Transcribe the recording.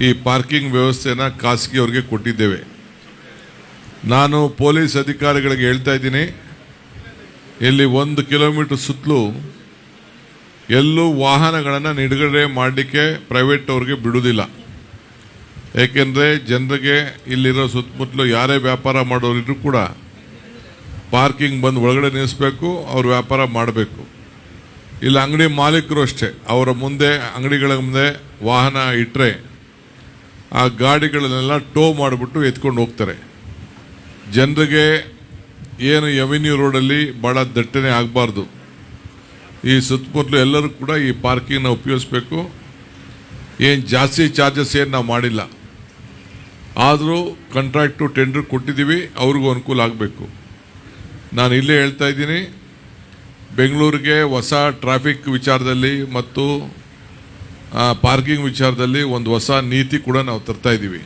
ಈ ಪಾರ್ಕಿಂಗ್ ವ್ಯವಸ್ಥೆನ ಖಾಸಗಿಯವ್ರಿಗೆ ಕೊಟ್ಟಿದ್ದೇವೆ. ನಾನು ಪೊಲೀಸ್ ಅಧಿಕಾರಿಗಳಿಗೆ ಹೇಳ್ತಾ ಇದ್ದೀನಿ, ಇಲ್ಲಿ 1 ಕಿಲೋಮೀಟರ್ ಸುತ್ತಲೂ ಎಲ್ಲೂ ವಾಹನಗಳನ್ನು ನಿಲುಗಡೆ ಮಾಡಲಿಕ್ಕೆ ಪ್ರೈವೇಟ್ ಅವ್ರಿಗೆ ಬಿಡುವುದಿಲ್ಲ. ಏಕೆಂದರೆ ಜನರಿಗೆ ಇಲ್ಲಿರೋ ಸುತ್ತಮುತ್ತಲು ಯಾರೇ ವ್ಯಾಪಾರ ಮಾಡೋರಿದ್ರು ಕೂಡ ಪಾರ್ಕಿಂಗ್ ಬಂದು ಒಳಗಡೆ ನಿಲ್ಲಿಸಬೇಕು, ಅವ್ರು ವ್ಯಾಪಾರ ಮಾಡಬೇಕು. ಇಲ್ಲ ಅಂಗಡಿ ಮಾಲೀಕರು ಅಷ್ಟೇ, ಅವರ ಮುಂದೆ ಅಂಗಡಿಗಳ ಮುಂದೆ ವಾಹನ ಇಟ್ಟರೆ ಆ ಗಾಡಿಗಳನ್ನೆಲ್ಲ ಟೋ ಮಾಡಿಬಿಟ್ಟು ಎತ್ಕೊಂಡು ಹೋಗ್ತಾರೆ. ಜನರಿಗೆ ಏನು ಎವೆನ್ಯೂ ರೋಡಲ್ಲಿ ಭಾಳ ದಟ್ಟಣೆ ಆಗಬಾರ್ದು. ಈ ಸುತ್ತಮುತ್ತಲು ಎಲ್ಲರೂ ಕೂಡ ಈ ಪಾರ್ಕಿಂಗ್ನ ಉಪಯೋಗಿಸ್ಬೇಕು. ಏನು ಜಾಸ್ತಿ ಚಾರ್ಜಸ್ ಏನು ನಾವು ಮಾಡಿಲ್ಲ, ಆದರೂ ಕಾಂಟ್ರಾಕ್ಟು ಟೆಂಡರ್ ಕೊಟ್ಟಿದ್ದೀವಿ, ಅವ್ರಿಗೂ ಅನುಕೂಲ ಆಗಬೇಕು. ನಾನು ಇಲ್ಲೇ ಹೇಳ್ತಾ ಇದ್ದೀನಿ, ಬೆಂಗಳೂರಿಗೆ ಹೊಸ ಟ್ರಾಫಿಕ್ ವಿಚಾರದಲ್ಲಿ ಮತ್ತು ಪಾರ್ಕಿಂಗ್ ವಿಚಾರದಲ್ಲಿ ಒಂದು ಹೊಸ ನೀತಿ ಕೂಡ ನಾವು ತರ್ತಾ ಇದ್ದೀವಿ.